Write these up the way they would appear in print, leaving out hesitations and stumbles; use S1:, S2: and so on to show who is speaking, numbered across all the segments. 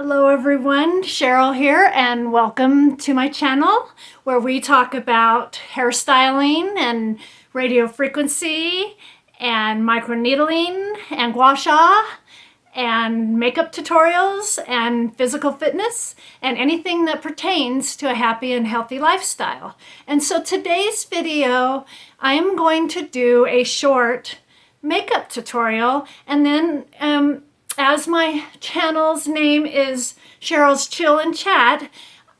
S1: Hello everyone, Cheryl here, and welcome to my channel where we talk about hairstyling and radio frequency and microneedling and gua sha and makeup tutorials and physical fitness and anything that pertains to a happy and healthy lifestyle. And so today's video, I am going to do a short makeup tutorial, and then as my channel's name is Cheryl's Chill and Chat,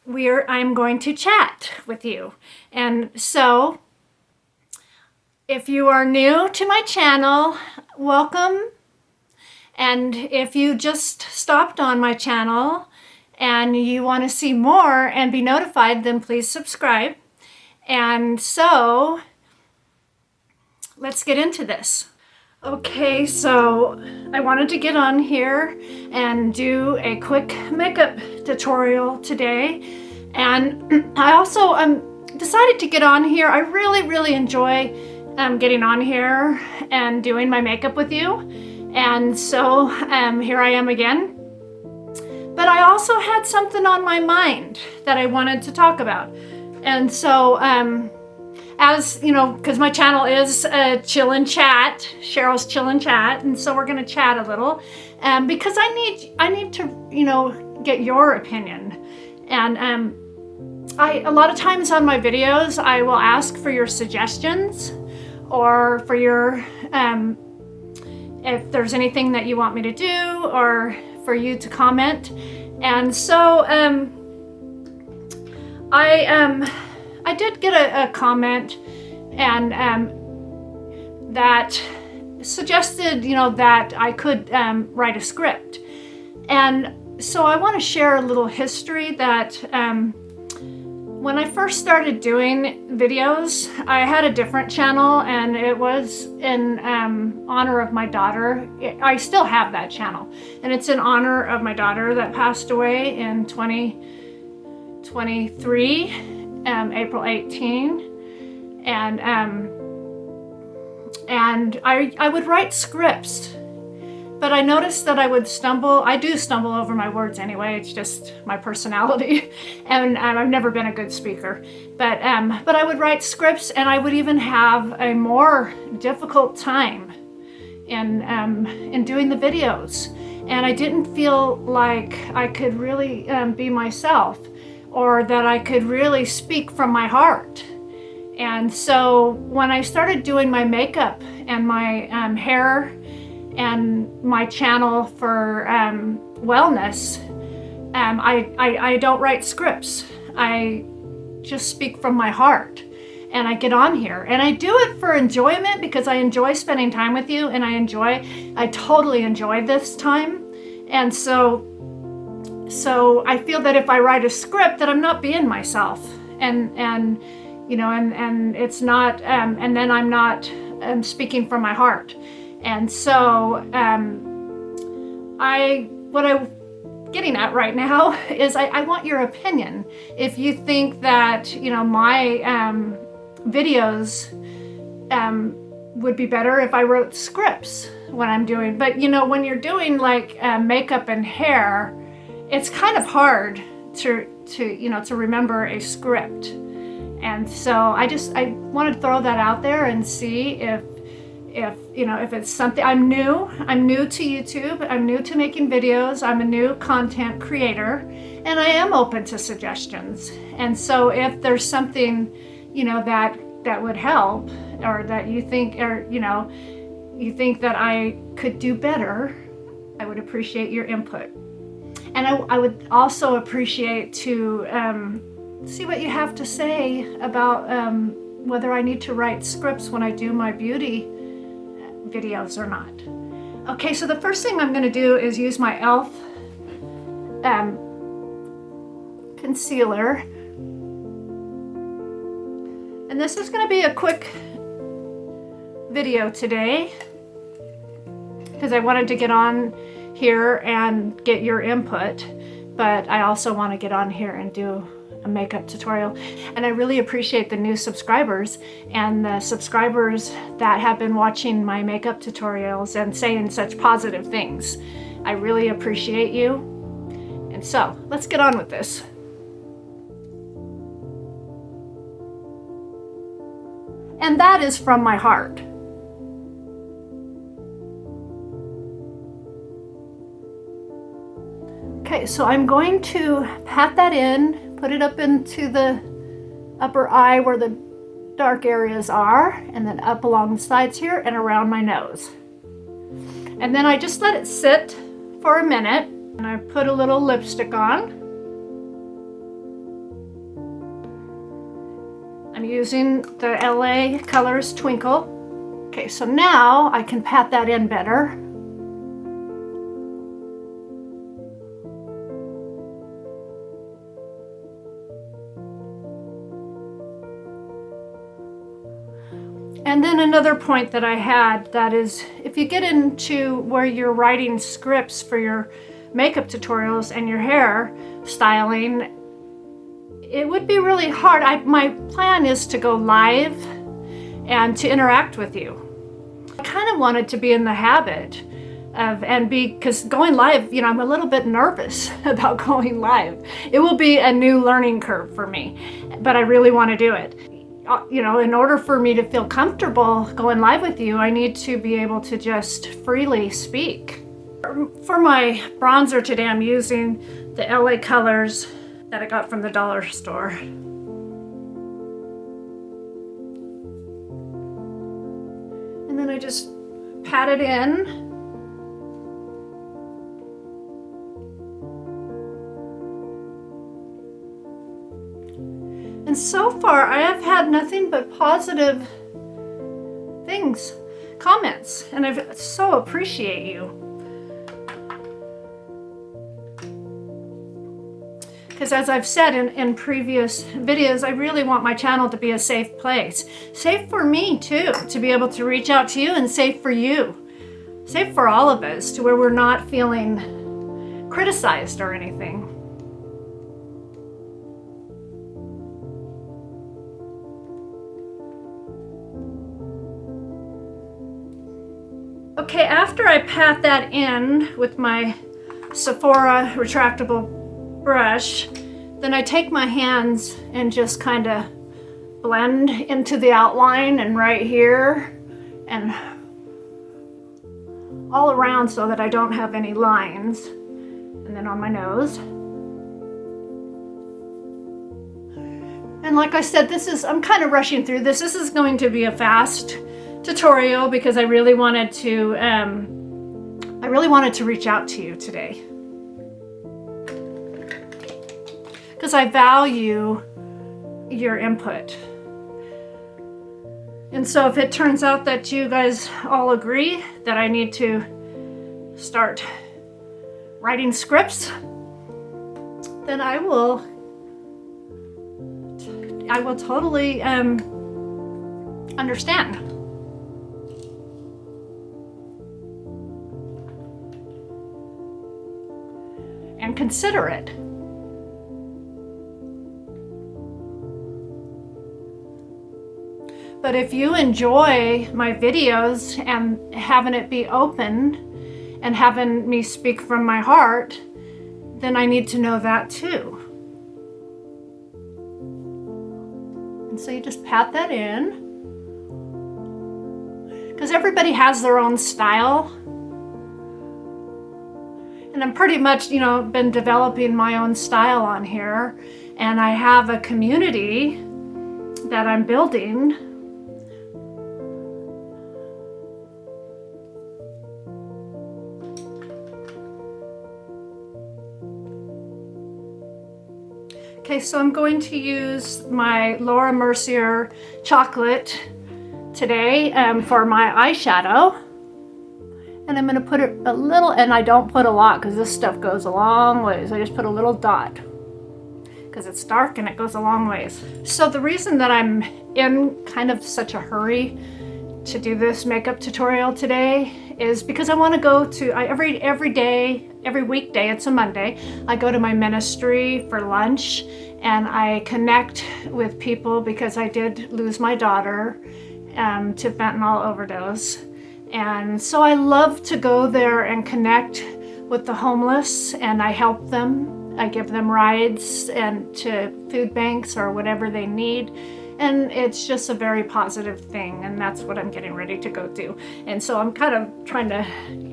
S1: I'm going to chat with you. And so if you are new to my channel, welcome. And if you just stopped on my channel and you want to see more and be notified, then please subscribe. And so let's get into this. Okay, so I wanted to get on here and do a quick makeup tutorial today. And I also decided to get on here. I really enjoy getting on here and doing my makeup with you. And so here I am again. But I also had something on my mind that I wanted to talk about. And so as you know, because my channel is Chill and Chat, Cheryl's Chill and Chat, and so we're going to chat a little, because I need to get your opinion. And a lot of times on my videos I will ask for your suggestions or for your if there's anything that you want me to do or for you to comment. And so I did get a comment and that suggested, that I could write a script. And so I want to share a little history that when I first started doing videos, I had a different channel, and it was in honor of my daughter. I still have that channel, and it's in honor of my daughter that passed away in 2023. April 18, and I would write scripts, but I noticed that I would stumble. I do stumble over my words anyway. It's just my personality, and I've never been a good speaker. But I would write scripts, and I would even have a more difficult time in doing the videos, and I didn't feel like I could really be myself, or that I could really speak from my heart. And so when I started doing my makeup and my hair and my channel for wellness, I don't write scripts. I just speak from my heart, and I get on here and I do it for enjoyment, because I enjoy spending time with you, and I totally enjoy this time. And so I feel that if I write a script, that I'm not being myself, and it's not, and then I'm not speaking from my heart. And so what I'm getting at right now is I want your opinion. If you think that my videos would be better if I wrote scripts when I'm doing, but when you're doing like makeup and hair, it's kind of hard to remember a script. And so I want to throw that out there and see if it's something. I'm new to YouTube. I'm new to making videos. I'm a new content creator, and I am open to suggestions. And so if there's something that would help, or that you think that I could do better, I would appreciate your input. And I would also appreciate to see what you have to say about whether I need to write scripts when I do my beauty videos or not. Okay, so the first thing I'm going to do is use my e.l.f. concealer. And this is going to be a quick video today, because I wanted to get on here and get your input, but I also want to get on here and do a makeup tutorial. And I really appreciate the new subscribers and the subscribers that have been watching my makeup tutorials and saying such positive things. I really appreciate you. And so let's get on with this. And that is from my heart. Okay, so I'm going to pat that in, put it up into the upper eye where the dark areas are, and then up along the sides here and around my nose. And then I just let it sit for a minute, and I put a little lipstick on. I'm using the LA Colors Twinkle. Okay, so now I can pat that in better. And then another point that I had, that is, if you get into where you're writing scripts for your makeup tutorials and your hair styling, it would be really hard. My plan is to go live and to interact with you. I kind of wanted to be in the habit of, because going live, you know, I'm a little bit nervous about going live. It will be a new learning curve for me, but I really want to do it. You know, in order for me to feel comfortable going live with you, I need to be able to just freely speak. For my bronzer today, I'm using the LA Colors that I got from the dollar store. And then I just pat it in. And so far, I have had nothing but positive things, comments, and I so appreciate you. Because as I've said in previous videos, I really want my channel to be a safe place. Safe for me too, to be able to reach out to you, and safe for you. Safe for all of us, to where we're not feeling criticized or anything. Okay, after I pat that in with my Sephora retractable brush, then I take my hands and just kind of blend into the outline and right here and all around so that I don't have any lines. And then on my nose. And like I said, I'm kind of rushing through this. This is going to be a fast tutorial because I really wanted to reach out to you today. Because I value your input. And so if it turns out that you guys all agree that I need to start writing scripts, then I will totally understand. And consider it. But if you enjoy my videos and having it be open and having me speak from my heart, then I need to know that too. And so you just pat that in. Because everybody has their own style. And I'm pretty much, been developing my own style on here. And I have a community that I'm building. Okay, so I'm going to use my Laura Mercier chocolate today for my eyeshadow. And I'm going to put it a little, and I don't put a lot because this stuff goes a long ways. I just put a little dot because it's dark and it goes a long ways. So the reason that I'm in kind of such a hurry to do this makeup tutorial today is because I want to go to, every weekday, it's a Monday, I go to my ministry for lunch and I connect with people because I did lose my daughter to fentanyl overdose. And so I love to go there and connect with the homeless, and I help them I give them rides and to food banks or whatever they need. And it's just a very positive thing, and that's what I'm getting ready to go do. And so I'm kind of trying to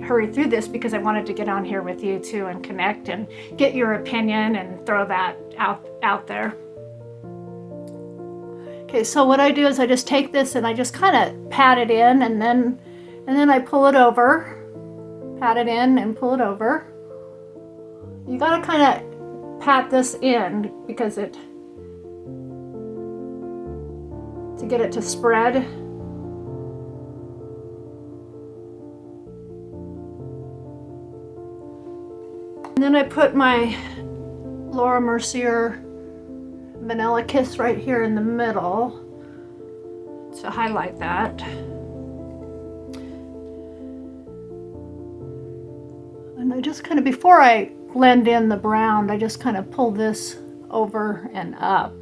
S1: hurry through this because I wanted to get on here with you too and connect and get your opinion and throw that out there. Okay, so what I do is I just take this and I just kind of pat it in, and then I pull it over. Pat it in and pull it over. You gotta kind of pat this in because to get it to spread. And then I put my Laura Mercier Vanilla Kiss right here in the middle to highlight that. And I just kind of, before I blend in the brown, I just kind of pull this over and up.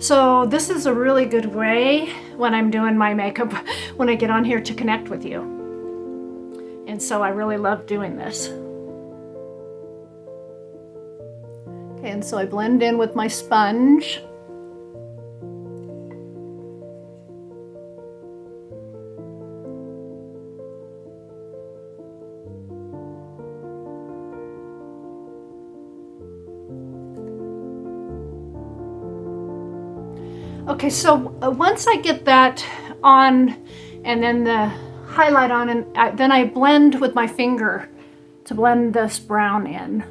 S1: So this is a really good way when I'm doing my makeup, when I get on here, to connect with you. And so I really love doing this. Okay, and so I blend in with my sponge. Okay, so once I get that on and then the highlight on, and then I blend with my finger to blend this brown in.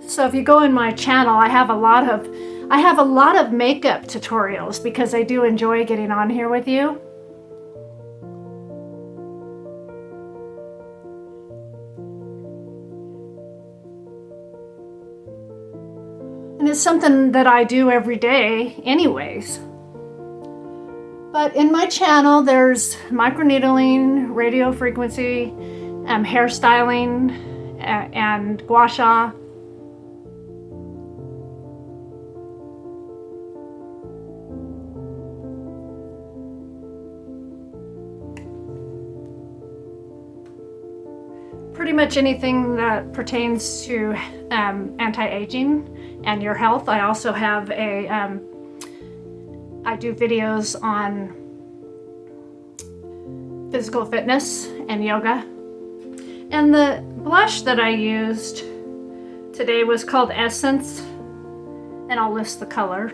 S1: So if you go in my channel, I have a lot of makeup tutorials because I do enjoy getting on here with you. And it's something that I do every day anyways. But in my channel, there's microneedling, radio frequency, hairstyling, and gua sha. Pretty much anything that pertains to anti-aging and your health. I also have I do videos on physical fitness and yoga. And the blush that I used today was called Essence, and I'll list the color.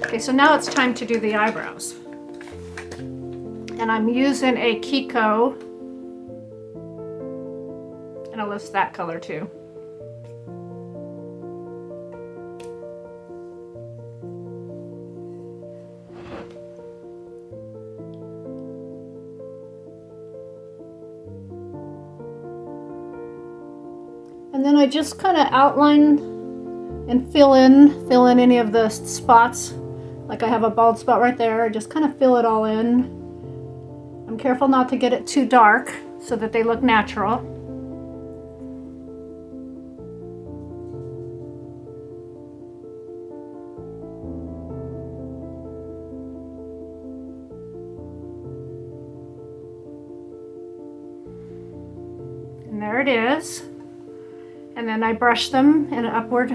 S1: Okay, so now it's time to do the eyebrows. And I'm using a Kiko, and I'll list that color too. And then I just kind of outline and fill in any of the spots. Like I have a bald spot right there. I just kind of fill it all in. I'm careful not to get it too dark so that they look natural. And there it is. And then I brush them in an upward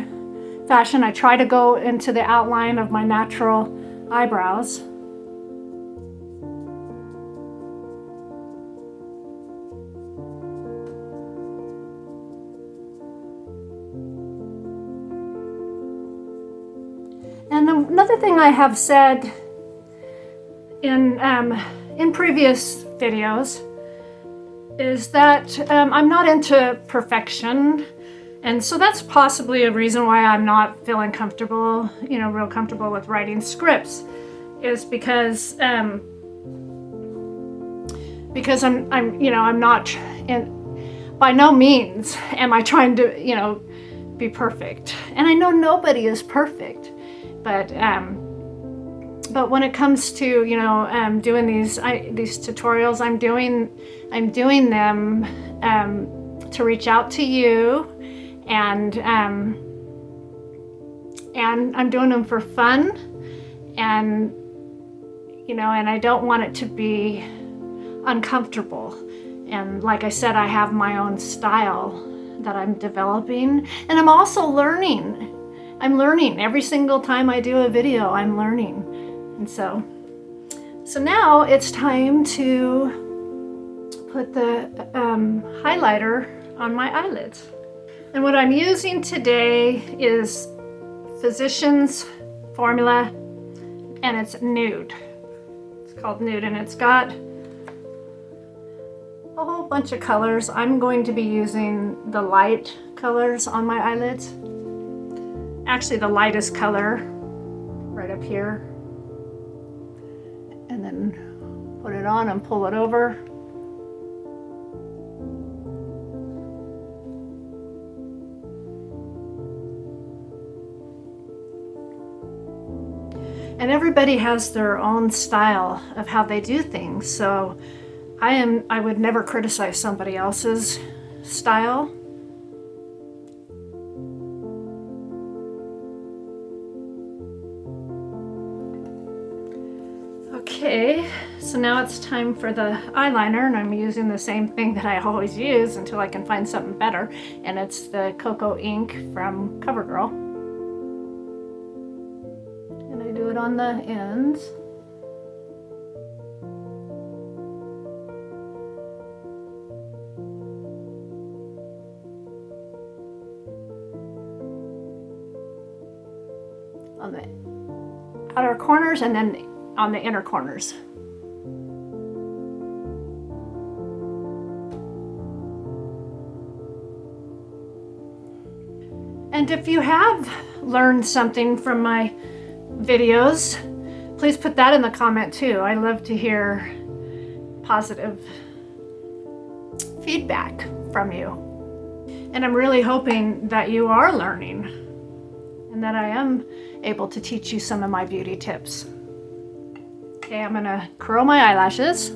S1: fashion. I try to go into the outline of my natural eyebrows. And another thing I have said in previous videos is that I'm not into perfection. And so that's possibly a reason why I'm not feeling comfortable, real comfortable with writing scripts, is because I'm not, by no means am I trying to, be perfect. And I know nobody is perfect, but But when it comes to, you know, doing these tutorials, I'm doing them to reach out to you, and I'm doing them for fun, and you know, and I don't want it to be uncomfortable. And like I said, I have my own style that I'm developing, and I'm also learning. I'm learning every single time I do a video. I'm learning. And so now it's time to put the highlighter on my eyelids. And what I'm using today is Physicians Formula, and it's nude. It's called nude, and it's got a whole bunch of colors. I'm going to be using the light colors on my eyelids. Actually, the lightest color right up here. And then put it on and pull it over. And everybody has their own style of how they do things. So I would never criticize somebody else's style. Okay, so now it's time for the eyeliner, and I'm using the same thing that I always use until I can find something better, and it's the Cocoa ink from CoverGirl. And I do it on the ends. On the outer corners and then on the inner corners. And if you have learned something from my videos, please put that in the comment too. I love to hear positive feedback from you. And I'm really hoping that you are learning and that I am able to teach you some of my beauty tips. Okay, I'm gonna curl my eyelashes.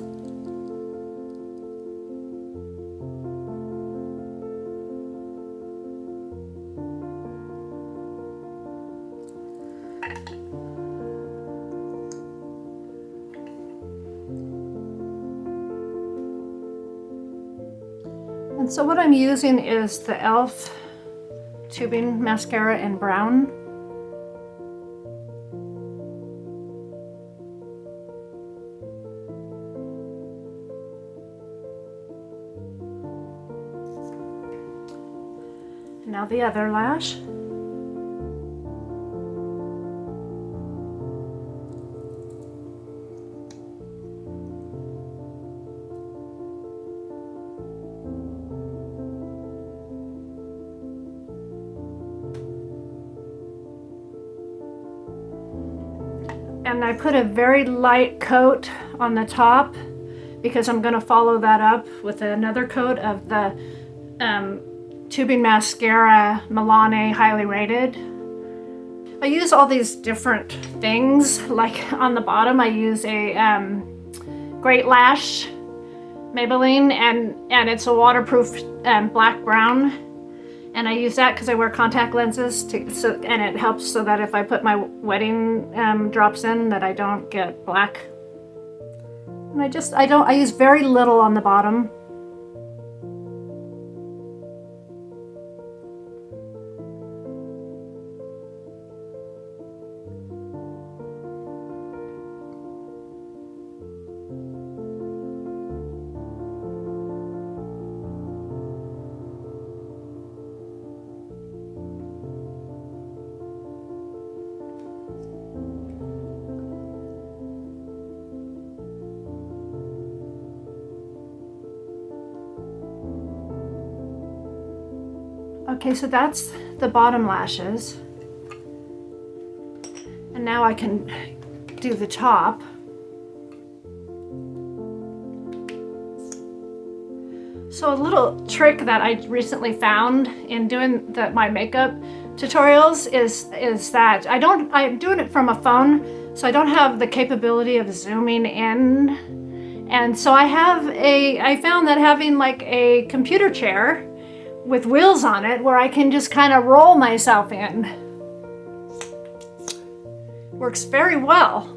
S1: And so what I'm using is the e.l.f. tubing mascara in brown. Now the other lash. And I put a very light coat on the top because I'm going to follow that up with another coat of the tubing mascara Milani Highly Rated. I use all these different things. Like on the bottom I use a Great Lash Maybelline, and it's a waterproof black brown. And I use that because I wear contact lenses and it helps so that if I put my wedding drops in that I don't get black. And I use very little on the bottom. Okay, so that's the bottom lashes. And now I can do the top. So a little trick that I recently found in doing my makeup tutorials is that I'm doing it from a phone, so I don't have the capability of zooming in. And so I found that having like a computer chair with wheels on it where I can just kind of roll myself in works very well.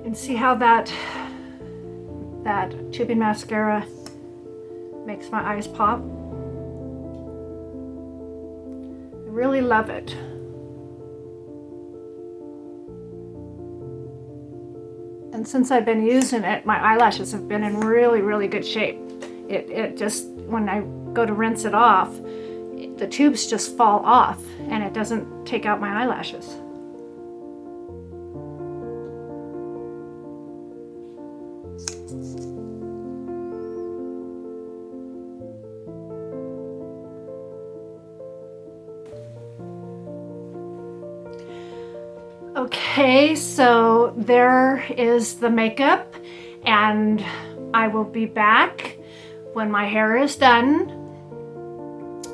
S1: And see how that tubing mascara makes my eyes pop. I really love it. And since I've been using it, my eyelashes have been in really, really good shape. It just, when I go to rinse it off, the tubes just fall off and it doesn't take out my eyelashes. Okay, so there is the makeup, and I will be back when my hair is done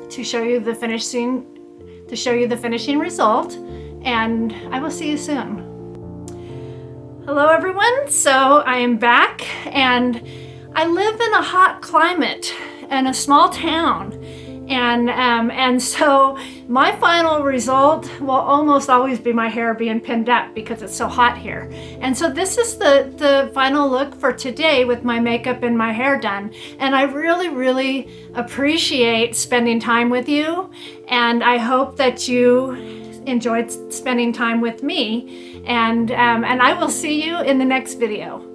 S1: to show you the finishing result, and I will see you soon. Hello everyone, so I am back, and I live in a hot climate in a small town. And so my final result will almost always be my hair being pinned up because it's so hot here. And so this is the final look for today with my makeup and my hair done. And I really, really appreciate spending time with you. And I hope that you enjoyed spending time with me. And I will see you in the next video.